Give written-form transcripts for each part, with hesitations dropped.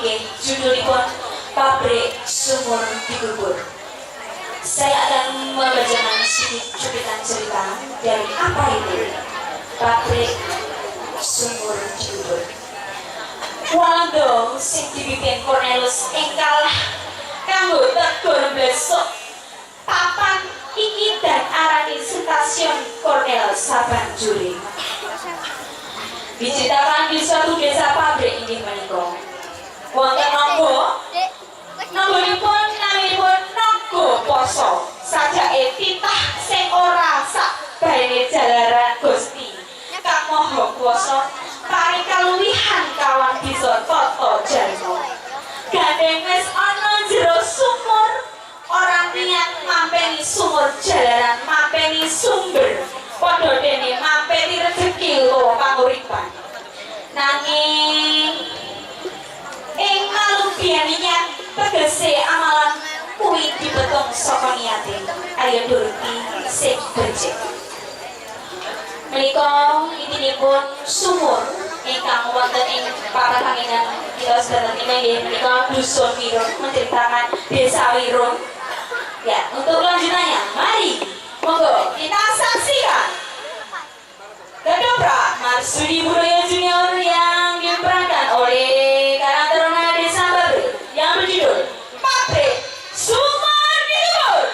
inggih judulipun Pabrik Sumur Dikubur. Saya akan membacakan sedikit cuplikan cerita dari apa itu Pabrik Sumur Dikubur. Walanda sing dipimpin Cornelius engkal kanggo tegur besok papan iki dan arani stasiun Cornel sabanjure. Diciptakan di suatu desa pabrik inggih menika. Wonten nanggonipun naminipun naga poso sajake titah sing ora sak baene jalaran Gusti Kang Maha Kuwasa paring kaluwihan kawan bisa tata jalma. Gandeng wis ana jero sumur orang niat mampeni sumur jalaran mampeni sumber padha dene mampeni rezeki lo panguripan. Nanging ing malubian niat tegese amalan kuwi dibetung saka niate ayo nuruti sing becik. Menika intinipun sumur ingkang wonten ing papanganan kita sedanten inggih menika dusun Wirun menceritakan desa Wirun. Ya, untuk lanjutannya mari monggo kita saksikan Kedoprak Marsudi Budaya Junior yang diperankan oleh Karang Taruna Desa Babe yang berjudul Pabrik Sumur Dikubur.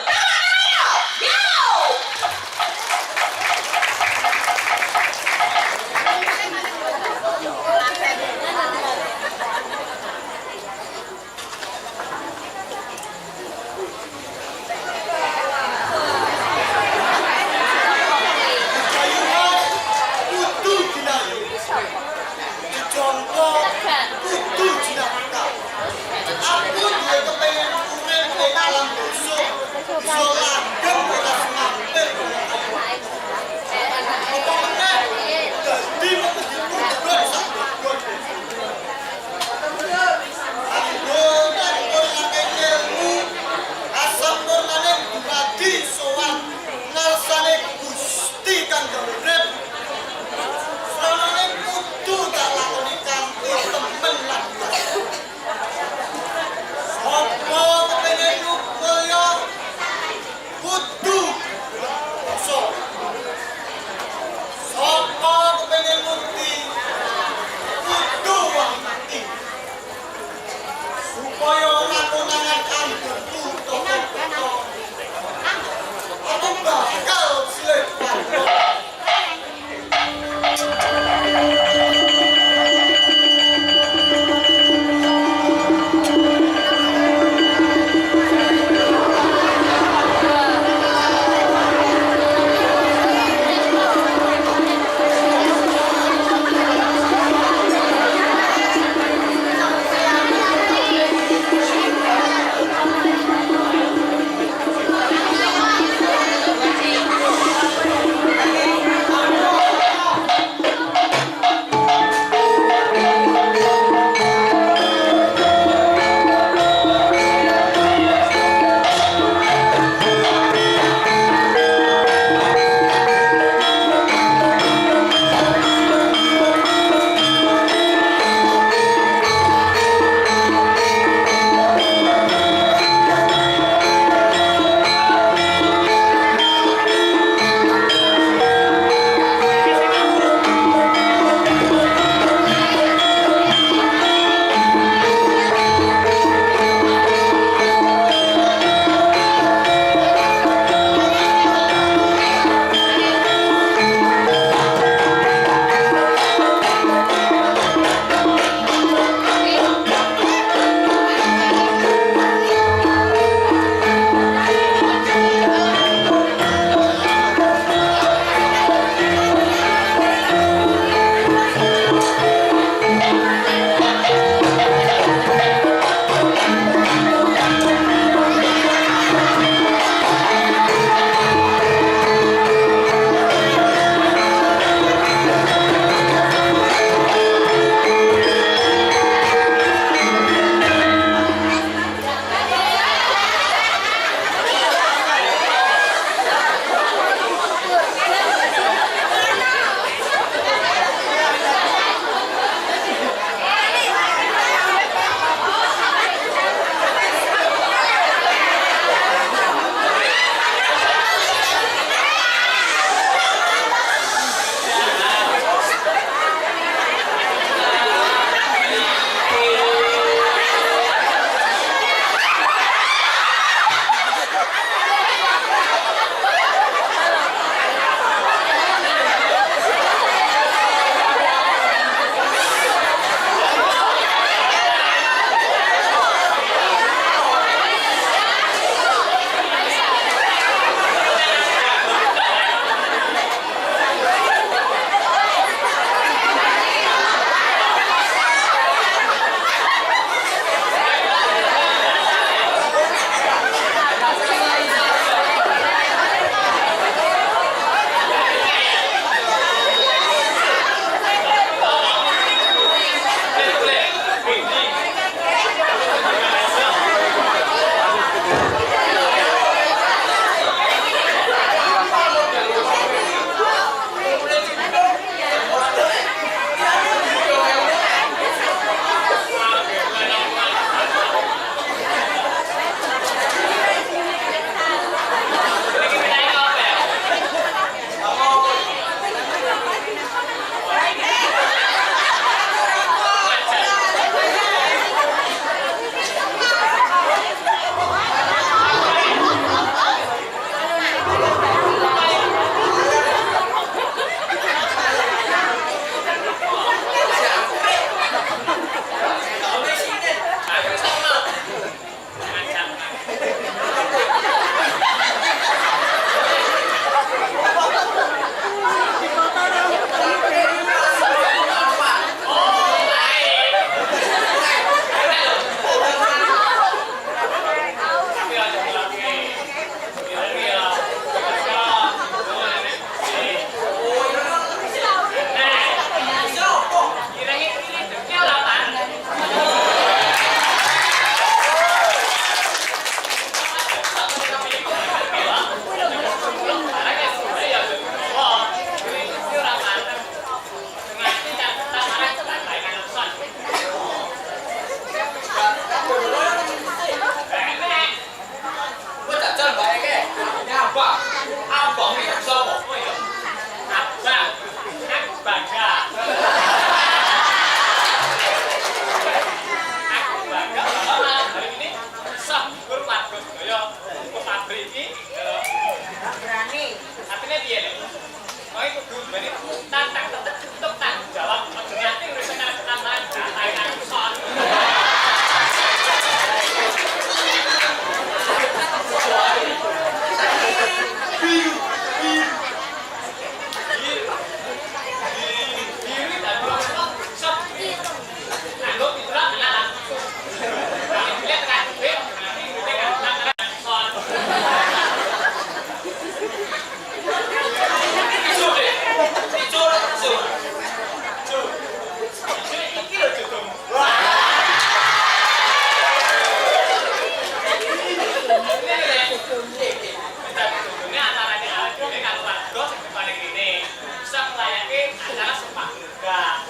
acara sepak juga.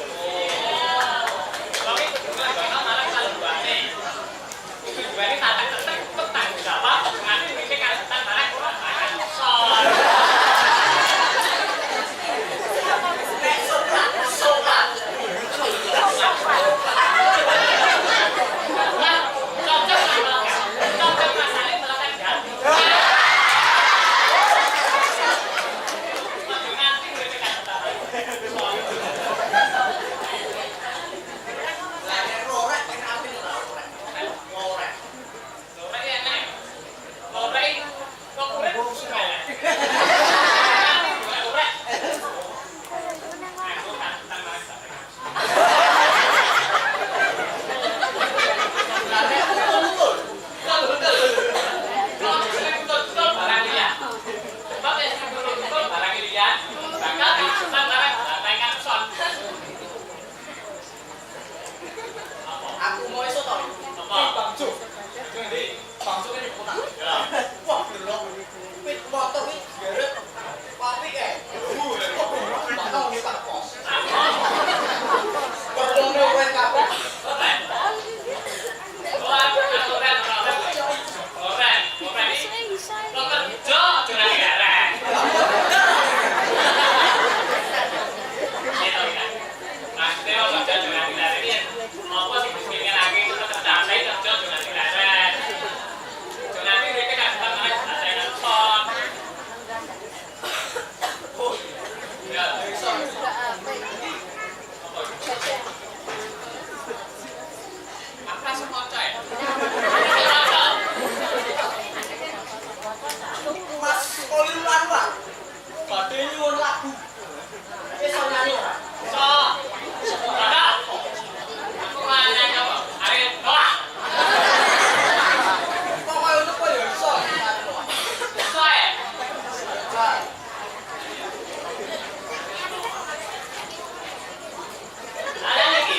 Tapi kedua kono malah kalembane. Tujuane tak tetek tanggung jawab nganti mikir karo tetan barang ora makan sol. Sopan. Cocok masalahnya melakukan ganti. Nanti mereka kata aku mau iso to. Apa? Bangjo. Ngendi? Bangjo kene kota. Ya. Wah, delok. Pit motor iki geret. Papi kae. Bakal ngi Pak Pos. Perlono kowe kabeh. Ora. Ora iki. Lo kerja aja nang gareng. Maksudnya kalau kerja dengan tidak ini apa sih bisnisnya lagi itu tercapai kerja dengan tidak nanti mereka kan tetap ada yang nonton ya bisa apa semua coy Mas Oliwan Pak badhe nyuwun lagu iso nyanyi ora iso ada aku nyanyi apa hari doa pokoknya untuk kowe yo iso iso ya ada lagi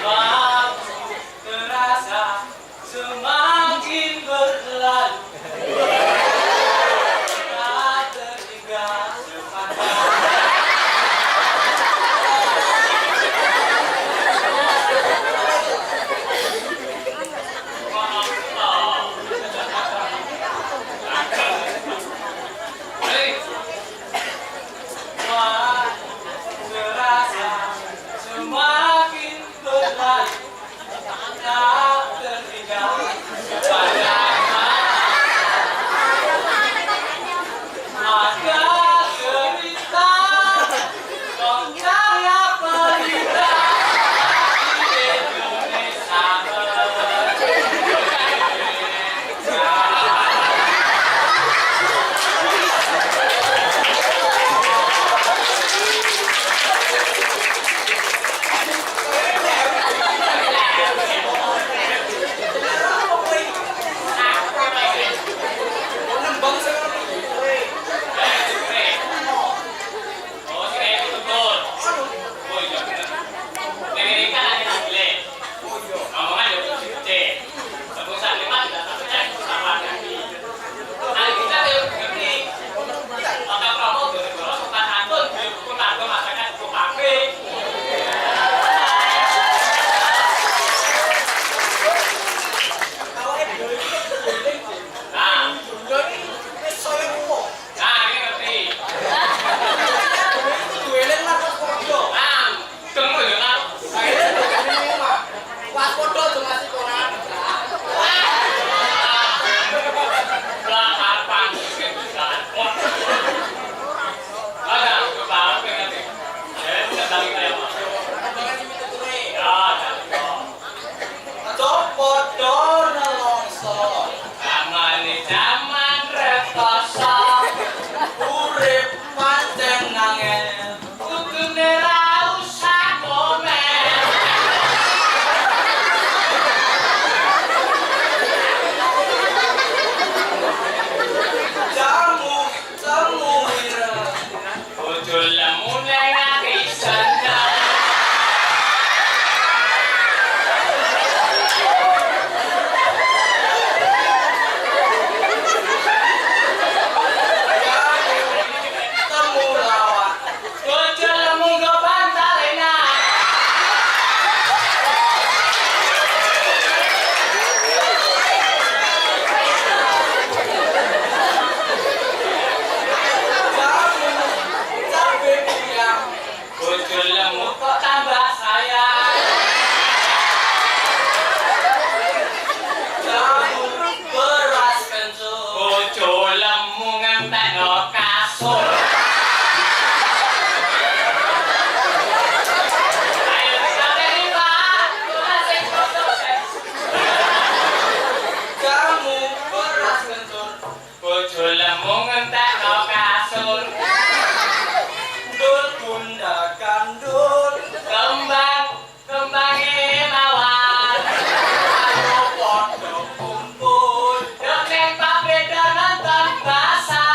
waktu terasa semakin berlalu tak tertinggal sepanjang semakin berlalu tak tertinggal sepanjang ada cerita dong cahaya pelita di Indonesia entekno kasur. Ayo sampeyan Pak, kula sing foto sih. Kamu beras kentur, bojo lemu ngentekno kasur. Dul bunda kandul Kembang-kembange mawar. Aku podo kumpul Dok ning pabrik nonton basah.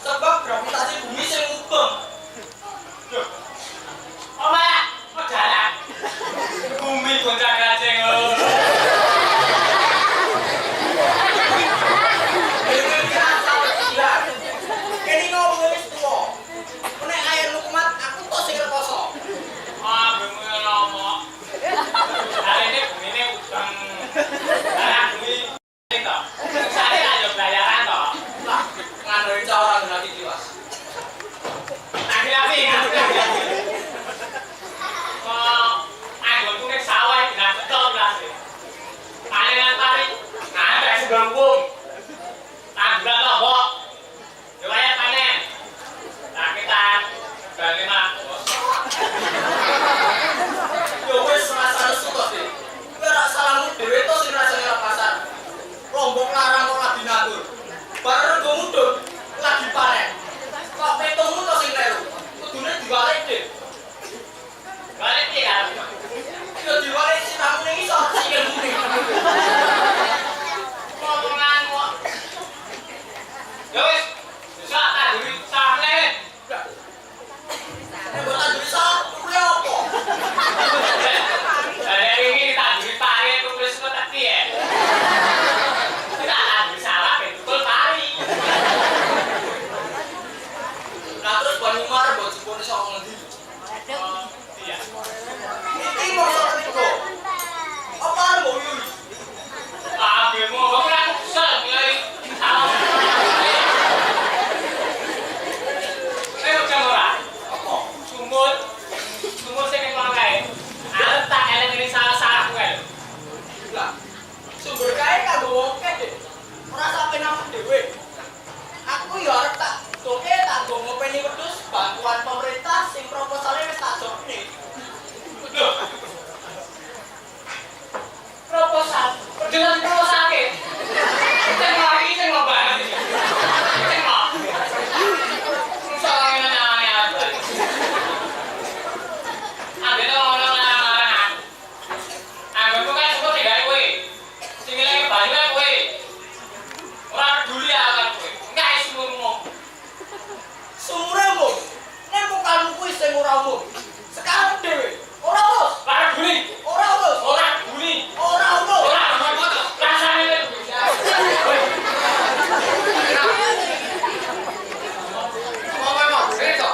Sebab gravitasi bumi sing mubeng. Bumi goncang-gancing. Kene ngomong wis tuwa. Nek air lukmat aku tok sing rekoso. Ah, bumi ngomong. Hari ini bumi ini udang. Karena bumi itu toh. Saya ayo bayaran toh. Lah, ngandani cara lagi diwas. Nanti. Oh, aku tuh nek sawah tidak betul berarti. Palingan paling ada segembung. Tanggal toh, Bok. Riwayat panen. Nah, kita balik mas. Yo wis rasane suka sih. Ora salahmu dhewe to sing rasane ra pasar. Rombong larang kok lagi ngatur. Bareng go mudhun lagi panen. Kok petungmu to sing kleru. Kudune diwalik, Dik. Balik ya. Yo diwalik sinamu ning iso sikilmu ning. Ngomongan kok. Ya wis, bisa tak duri sahne. Nek boten bisa, kuwi opo? Dari ini tak duri pari tulis kok tak piye. Tidak ada salah betul pari. Lah terus ban umar mbok jupune sok ngendi? Oh, iya. Iki mau sok niku. Apa arep mbok yuri? Ah, bemo kok ora kesel mulai salah. Jam ora. Apa? Sumur sing ning kono kae. Arep tak eling salah-salah kuwi. Lah, sumber kae kanggo wong Dik. Ora sampe nang dhewe. Aku ya arep tak doke tak nggo ngopeni wedhus bantuan pemerintah sing proposale wis tak jokne. Lho. Proposal. Dengan proposal ke. Sing lagi sing mau banget iki. Sing mau. Salah ngene aneh-aneh. Ambil to ono larang-larang. Anggonku kan cukup tinggal kowe. Sing ngelengi banyu kowe. Ora peduli aku kowe. Enggak sumurmu. Sumure mung nek mukamu kuwi sing ora umum. Sekarang dhewe ora urus, Ora peduli. ora urus, Ora peduli. ora urus. Ora peduli. Rasane Ngomong reso.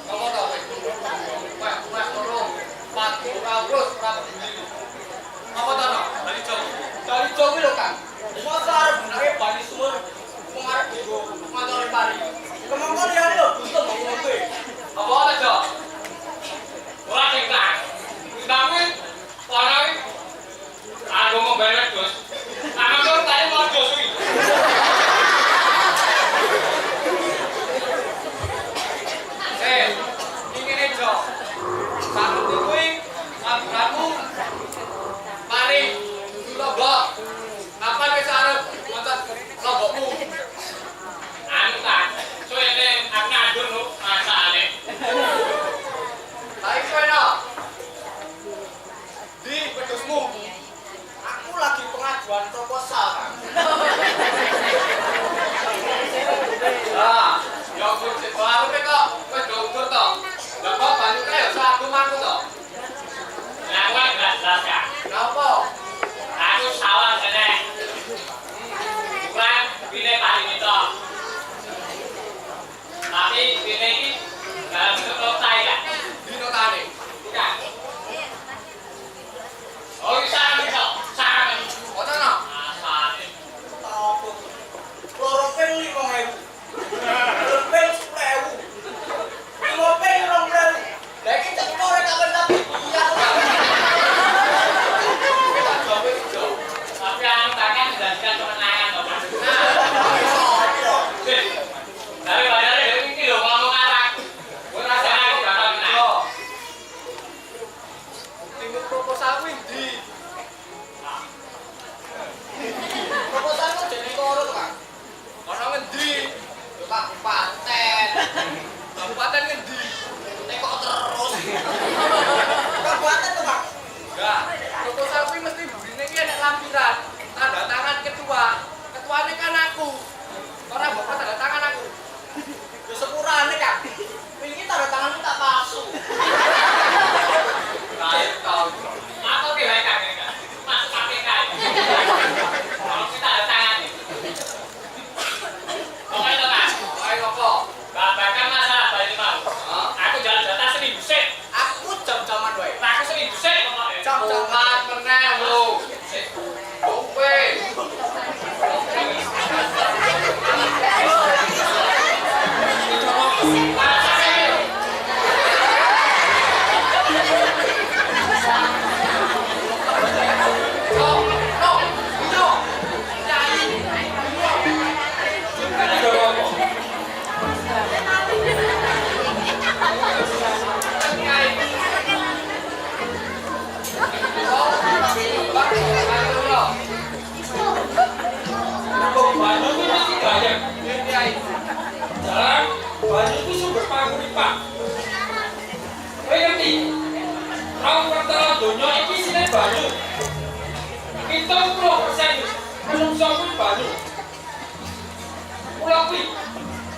Ngomong to. Wah, tolong. Pak ora urus, ora peduli. Apa to? Bali jauh. Dari jauh lho Kang. Masa arep benake bani sumur wong arep digo mantore pari. Kemangko liyane lho butuh ngomong kowe. Apa ora jo? Ora cengkak. Tapi ora iki. Aku mau beres, Bos. Ana kok kaya mau jos iki. Tapi bayarnya dari ini lho ngomong arah. Gue rasanya aku bakal menang. Tinggal proposal kuwi ndi? Proposal kok jenenge karo to, Kang? Ono ngendi? Yo kabupaten. Kabupaten ngendi? Teko terus. Kabupaten to, Kang? Enggak. Proposal kuwi mesti burine iki nek lampiran. Tanda tangan ketua. Ketuane kan aku. Ora mbok tanda tangan aku. Yo sepurane, Kang. Wingi tanda tanganmu tak palsu. Kayak tau. Aku ki wae Kang. Masuk KPK. Kalau kita ada tangan nih. Oke to, Kang. Ayo apa? Babakan masalah bali mau. Aku jalan data seminggu sik. Aku jam-jaman wae. Aku seminggu sik kok. Jam-jaman meneh lho. Oke. Banyu itu mesti banyak. Jalan, banyu itu sumber panguripan. Kowe ngerti? Rong pertama donya iki isine banyu. 70% menungso kuwi banyu. Mula kuwi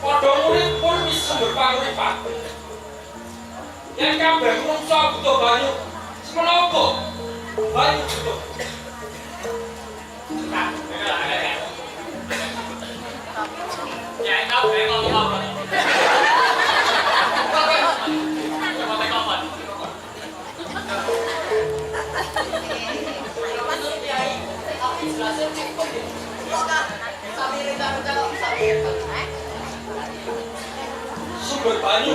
padha urip pun wis sumber panguripan. Yen kabeh menungso butuh banyu, semenapa banyu butuh. Ya, kau ngomong apa? Coba tengok apa? Sumber banyu.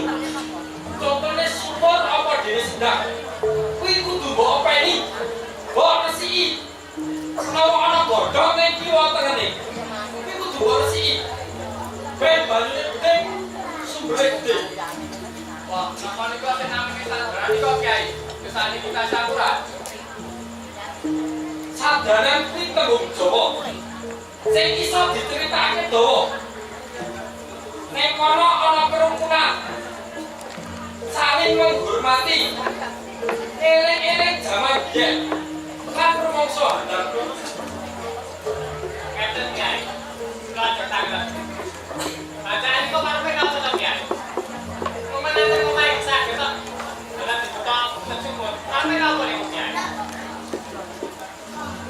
Contohnya sumur apa dene sendang. Kuwi kudu mbok openi. Mbok resiki. Menawa ana godhong ning kiwa tengene. Kuwi kudu mbok resiki. Ben banyune gede, sumbere gede. Wah, napa niku sing namine sandaran niku Kyai? Kesane kita campuran. Sandaran kuwi tembung Jawa. Sing iso diceritakake dawa. Nek kono ana kerumunan. Saling menghormati. Eling-eling jaman biyen. Lan rumangsa handal. Ngeten Kyai. Kula ceritakan. Bacaan kok karepe kapan to Kyai? Pemenang pemain saged to. Dalam dibuka sumur. Karepe napa niku Kyai?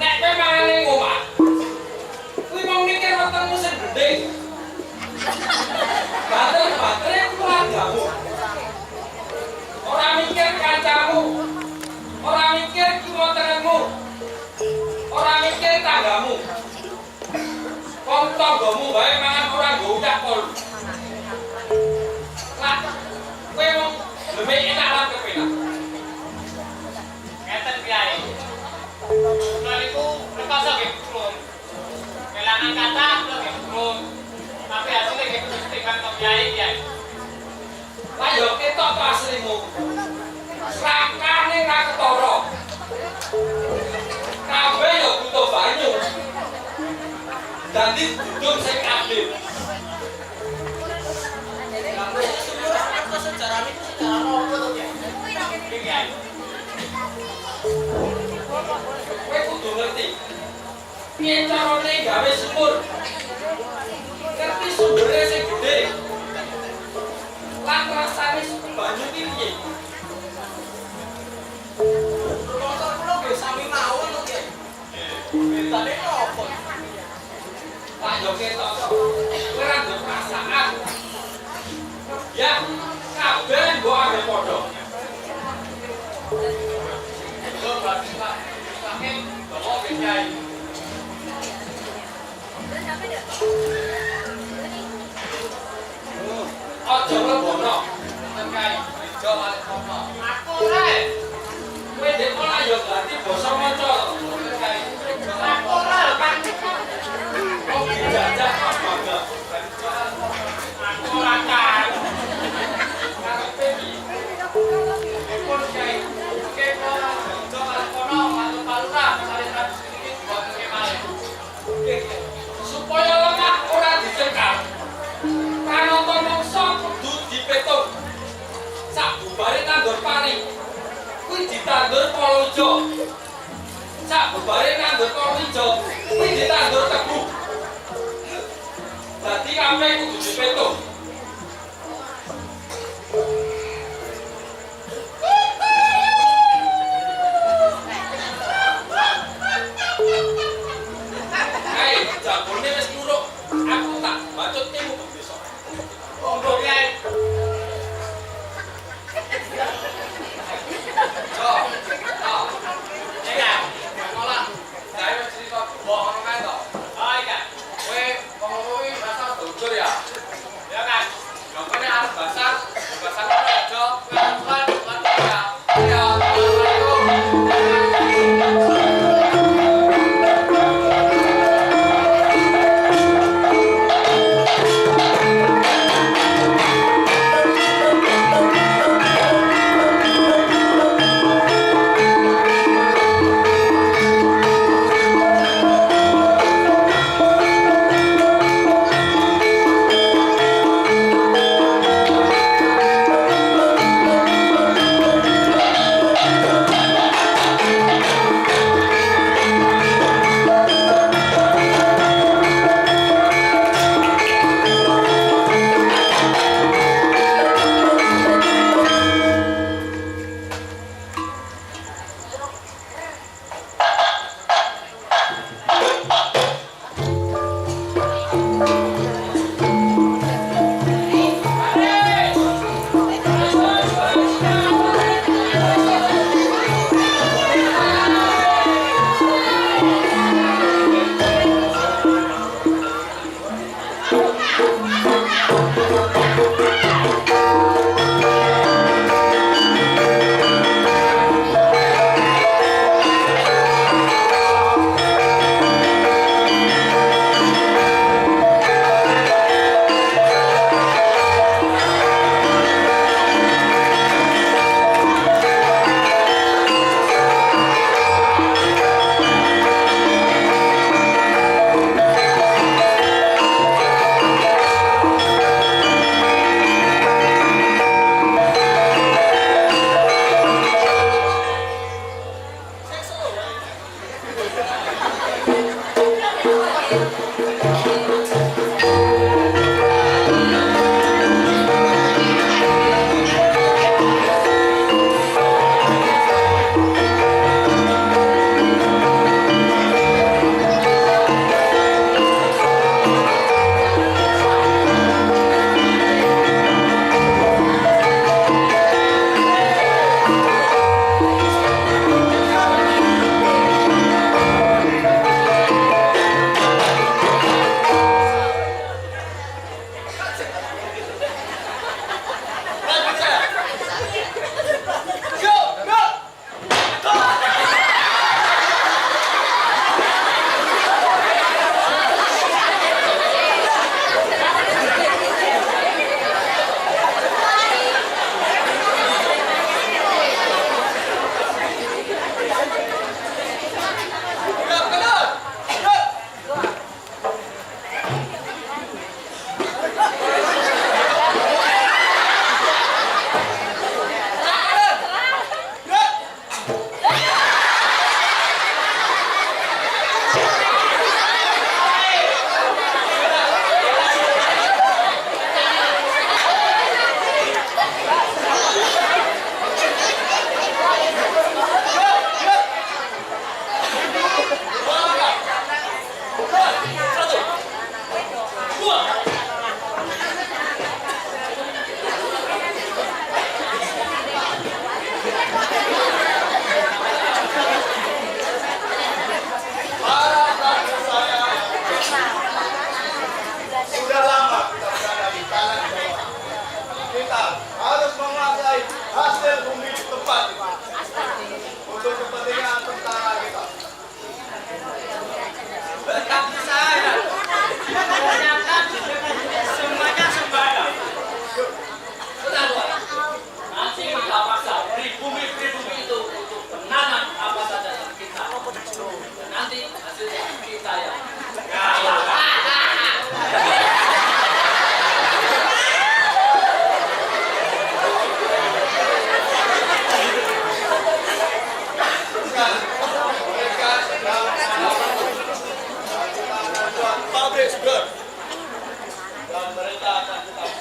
Nek kowe mangan ning omah. Kuwi mau mikir wetengmu sing gedhe. Bater-batere keluargamu. Ora mikir kancamu. Ora mikir kiwa tengenmu. Ora mikir tanggamu. Wong tanggamu wae mangan ora nggo ucap pol. Lah, kowe mau lebih enak lan kepenak. Ngeten Kyai. Kula niku rekoso nggih turun. Kelangan kata kula nggih turun. Tapi hasilnya nggih kudu setikan kok Kyai. Lah yo ketok to aslimu. Srakane ra ketara. Kabeh yo butuh banyu. Dadi duduk sing adil. Lah sumur apa sejarah niku sejarah nopo to, Kyai? Nggih Kyai. Kowe kudu ngerti. Piye carane gawe sumur? Ngerti sumbere sing gedhe. Lan rasane banyu ki piye? Proposal kula nggih sami mawon to, Kyai. Bedane nopo? Tak yo ketok. Kowe ra nduk perasaan. Ya, kabeh mbok ambil padha. Lho, berarti Pak, sakit bawa nggih Kyai. Aja mlebono. Ten Kyai, ijo balik kono. Aku rek. Kowe ndek ora yo ganti basa maca. Ten Kyai, Aku ora kan. Kok dijajah apa enggak? Aku ijo. Sak bebare nandur kolor ijo, kuwi ditandur tebu. Dadi kabeh kudu dipetuk. Hei, jabone wis nuruk. Aku tak bacut timu besok. Monggo Kyai. Jo. Ah, Iya. malah saya wis cerita bohong kae to. Oh iya. Kowe wong kuwi rasa dulur ya. Ya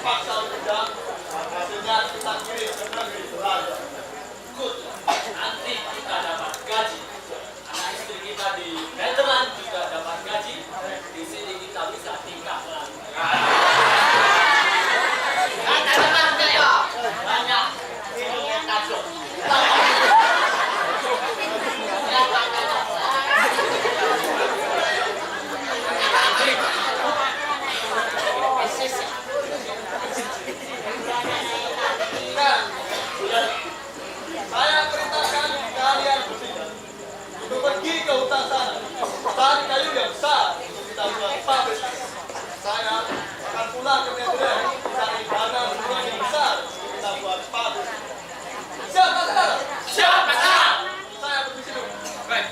dipaksa undang, hasilnya kita kirim ke negeri Belanda. Good. Nanti kita dapat gaji. Anak istri kita di Netherlands juga dapat gaji. Di sini kita bisa tinggal lagi. Banyak hidupnya tajam. Saya perintahkan kalian bertiga untuk pergi ke hutan sana, cari kayu yang besar untuk kita buat pabrik. Saya akan pulang ke Netherlands, cari barang yang besar untuk kita buat pabrik. Siap, Pak Saudara? Siap, Pak Saudara. Saya permisi dulu. Baik.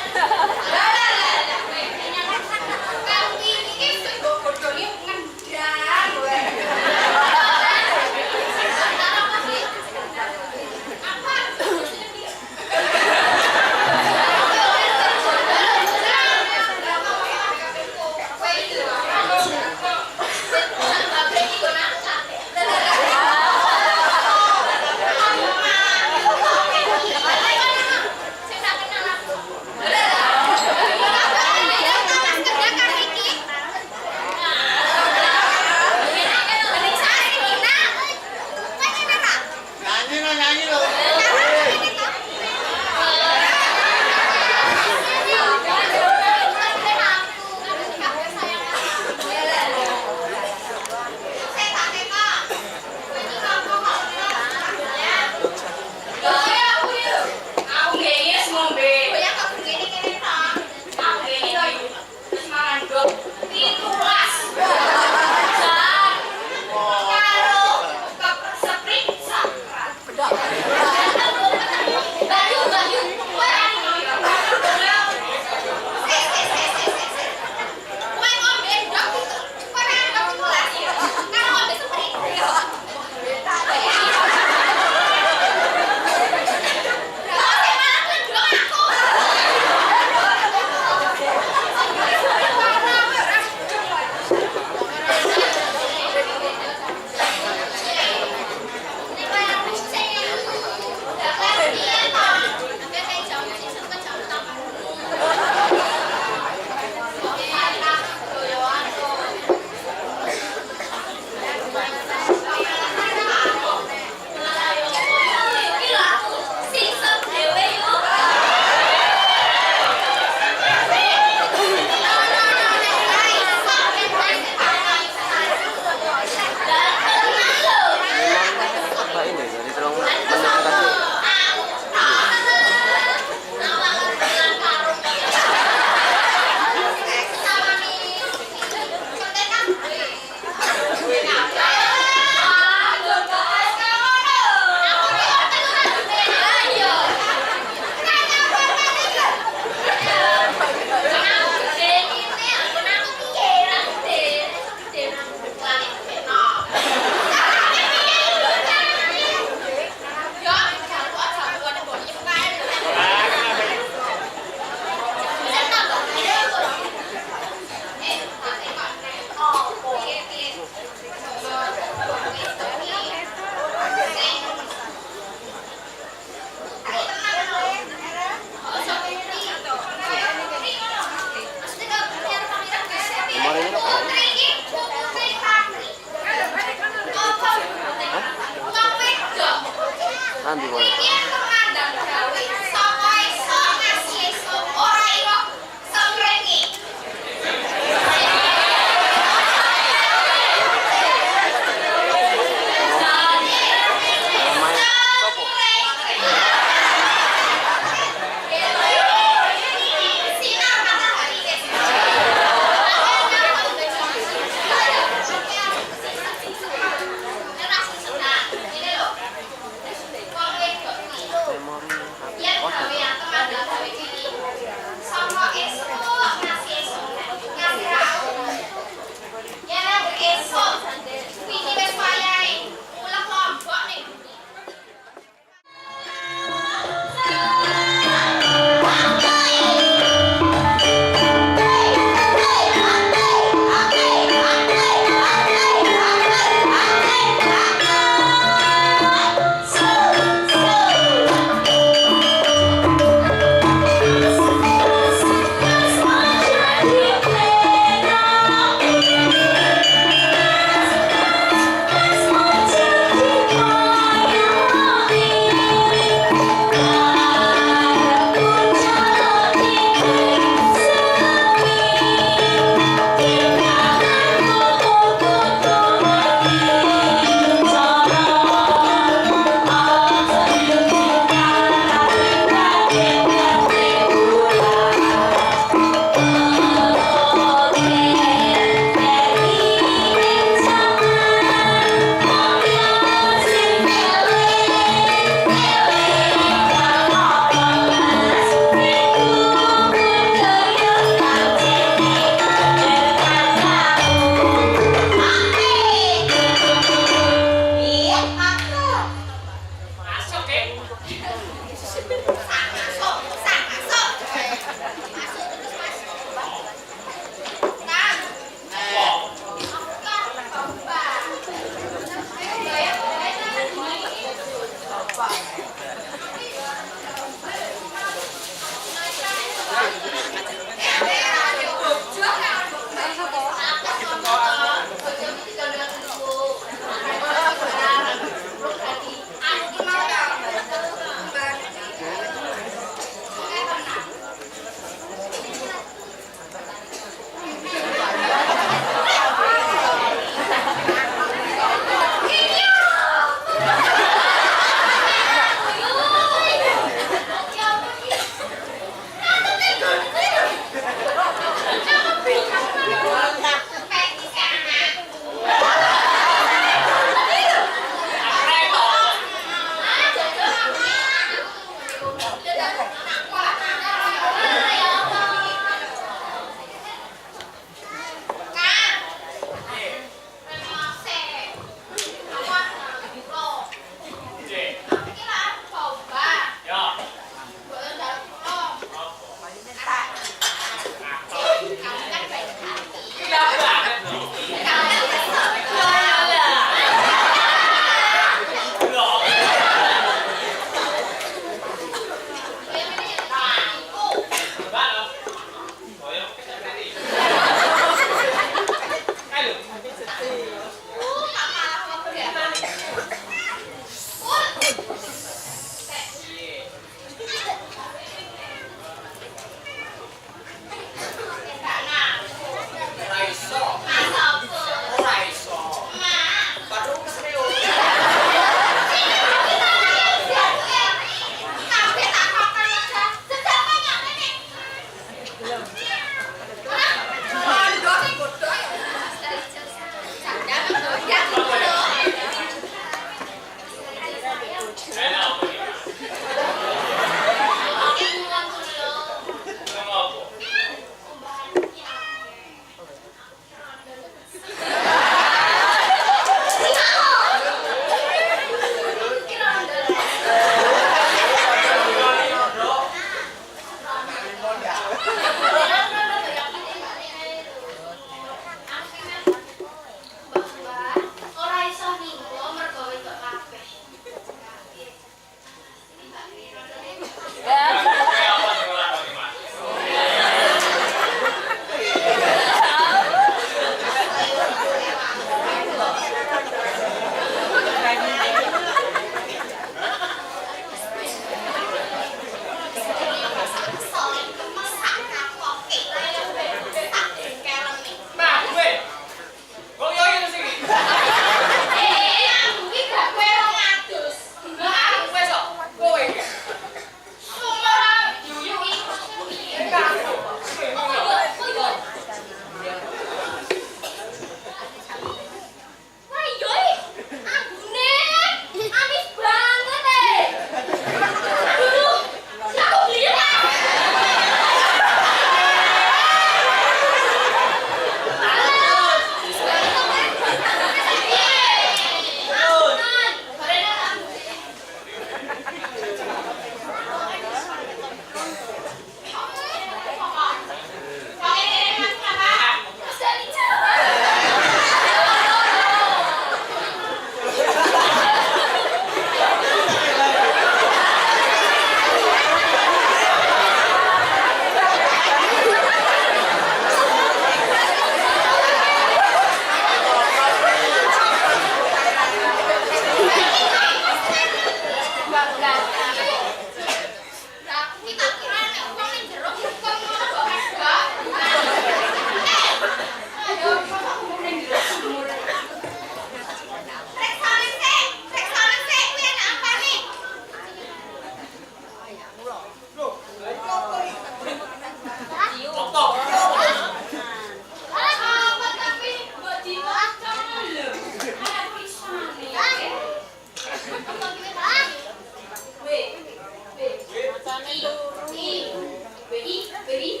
Beri.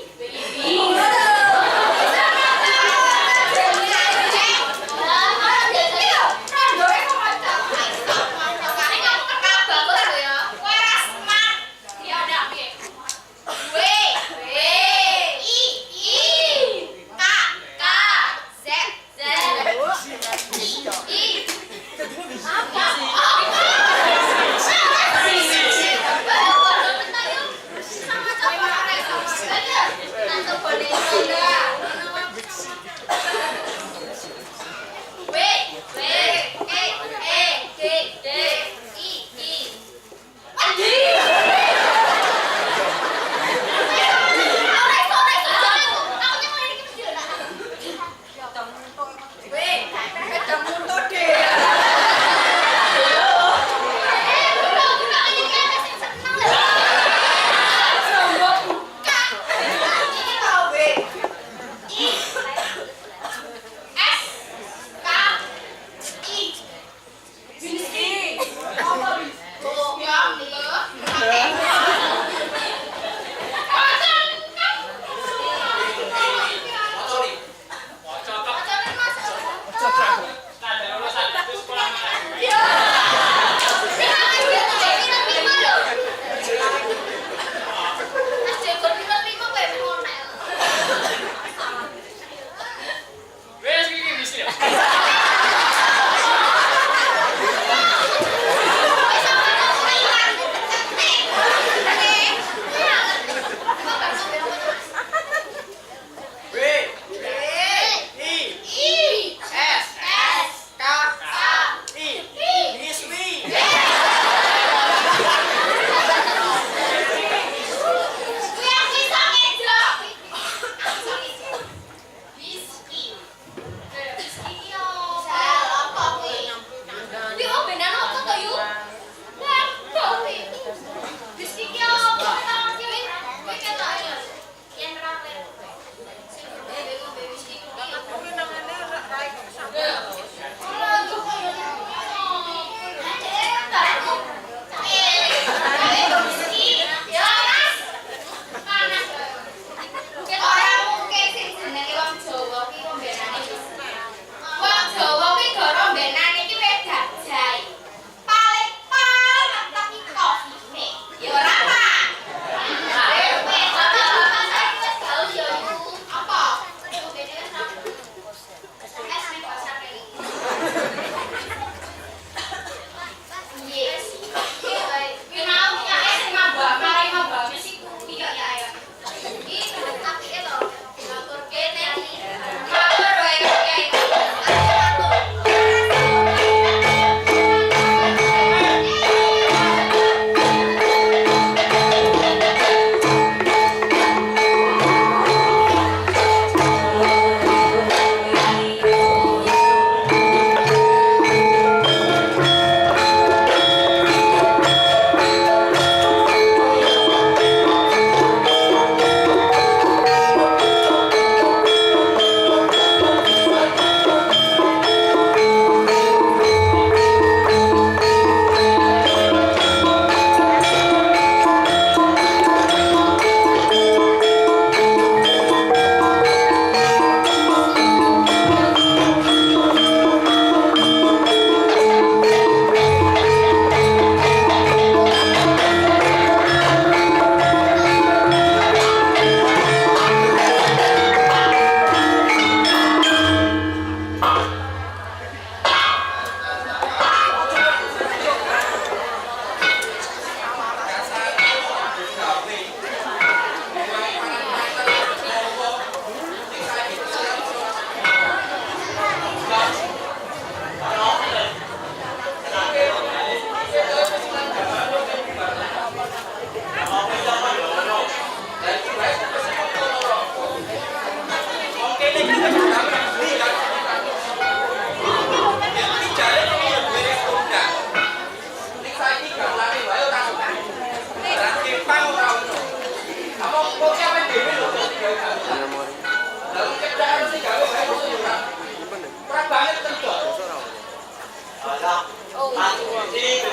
kok apa dhewe lho dadi gawe gawe. Lalu cedak harus digawe bae kok ora. Ora banget tentu. Ada. Aku iki.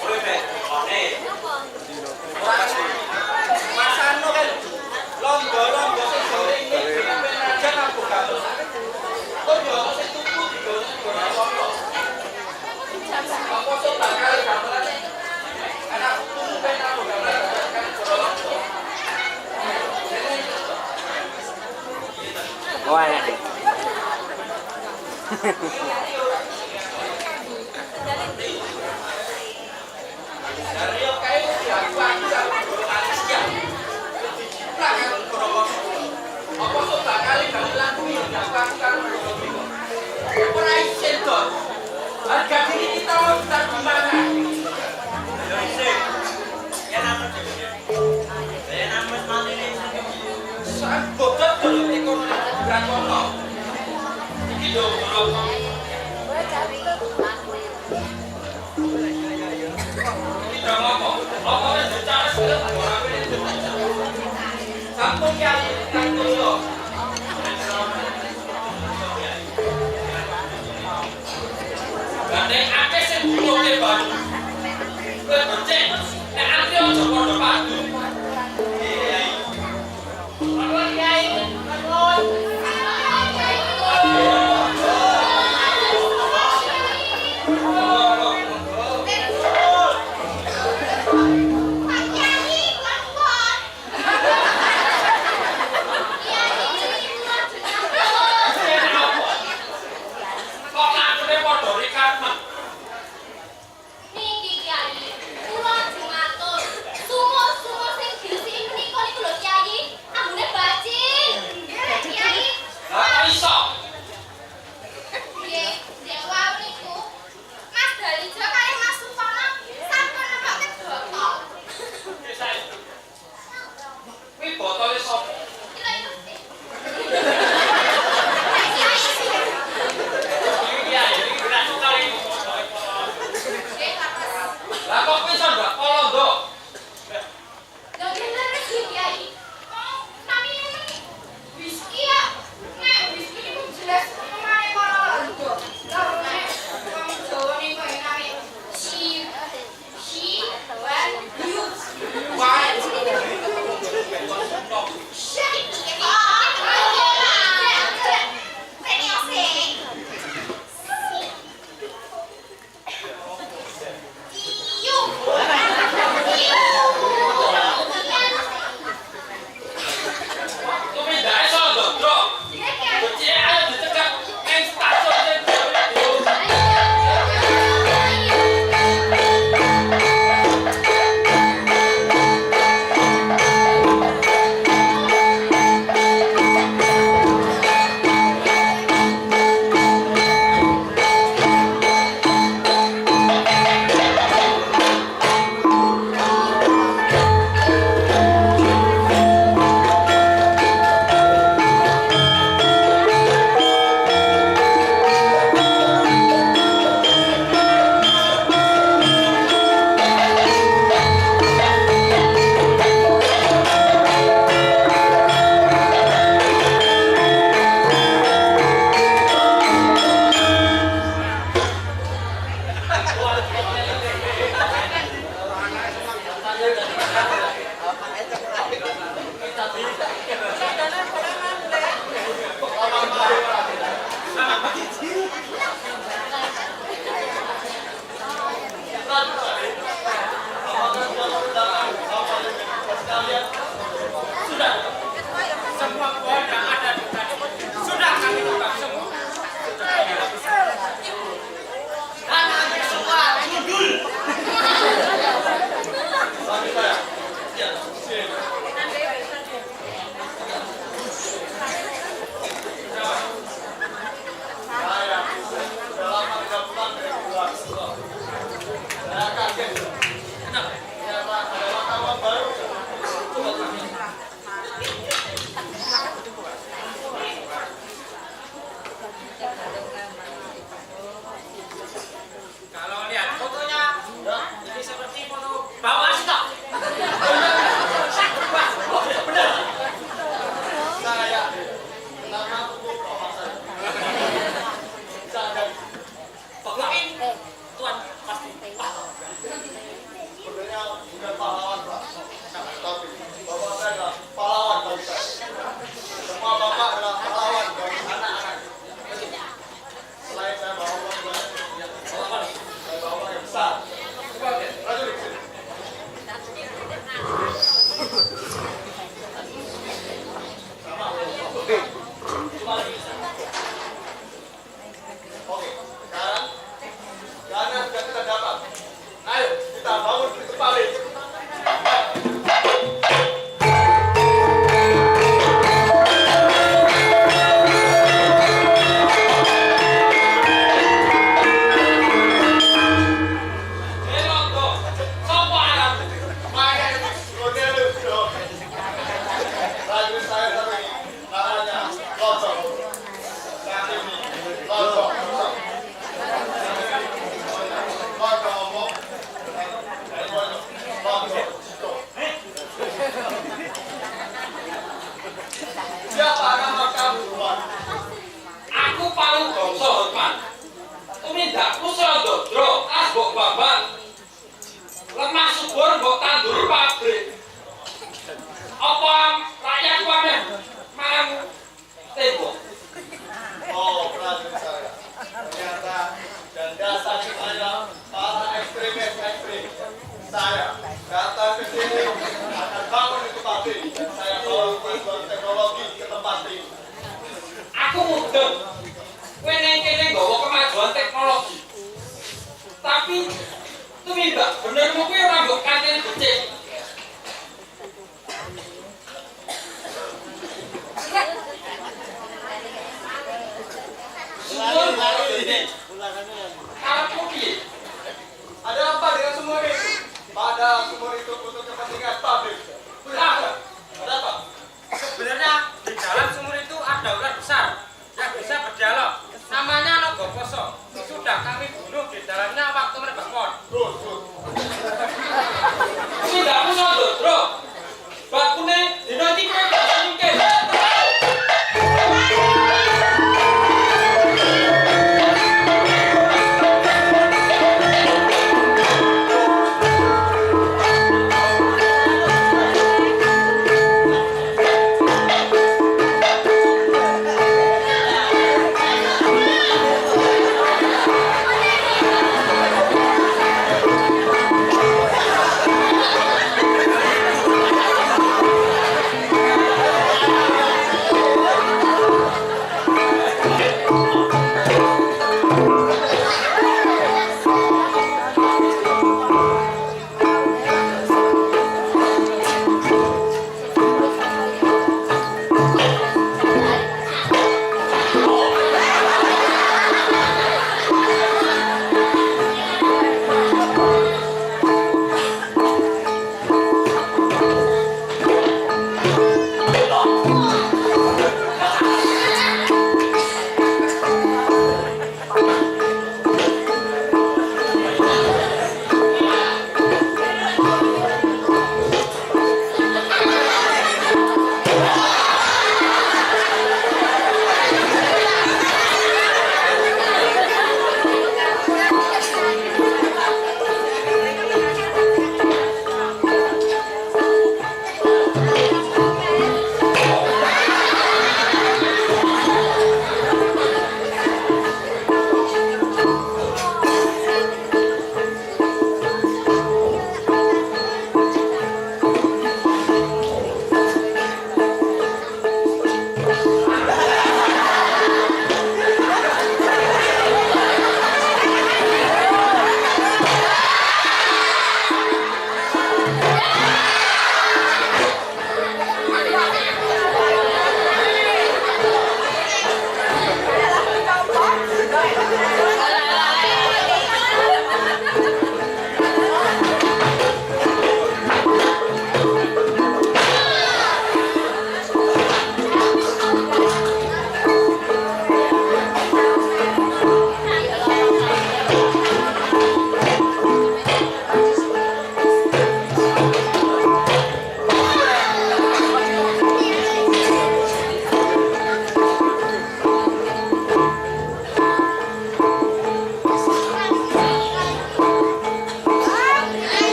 Kowe mek one. Masano kan lomba-lomba sing gawe iki aja aku gawe. Kok yo sing tuku digawe apa? Apa sok bakal gamelan anak tuku ben aku gamelan kan lomba. Oh, enak deh. Dari yo kae diaku golongan siap. Dijiplak kan golongan. Apa sok bakal gamelan kuwi yo diaku karo golongan. Ora isin to. Harga diri kita tak gimana? Ya isih. Ya nama dhewe. Ya nama mati ning Saat bobot kalau ekonomi berat kono. Iki lho berapa? Kita ngomong, apa wis bicara sudah ora wis. Sampun kiai kantor yo. Gandeng akeh sing butuhe baru. Kowe becik, nek antri ojo padha padu. Kok lakune padha rikamen. Niki Kyai, kula jumatur. Sumur-sumur sing diresiki menika niku lho Kyai, ambune bacin. Nggih, Kyai. Lah kok iso? Nggih, nek wau niku Mas Dalijo kali Mas Supono sampun nemokke botol. Kuwi botole sapa? Kira itu sih. Nggih, Mas. Lah kok bisa ndak kolondo? Lho bener iki Kyai. Oh, namine whisky ya. Nek whisky niku jelas kemane karo lho. Lah nek wong Jawa niku nami si wan yu. Wah. Tumindahe sondo, Truk. Becik ayo dicegak ning stasiun sing dhewe. Sudah. Semua poin yang ada di tadi sudah kami tebak semua. Anak semua judul. Kalau lihat fotonya, ini seperti foto bawa stok. mudeng. Kowe ning kene nggawa kemajuan teknologi. Tapi tumindak benermu kowe ora mbok kanteni becik. Sumur karo dene. Karepmu piye? Ada apa dengan sumur itu? Pada sumur itu untuk kepentingan pabrik. Ada. Ada apa? Sebenarnya di dalam sumur itu ada ular besar yang bisa berdialog. Namanya Nogoposo. Sudah kami bunuh di dalamnya waktu menebak pohon. Tumindak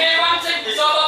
kewan sing bisa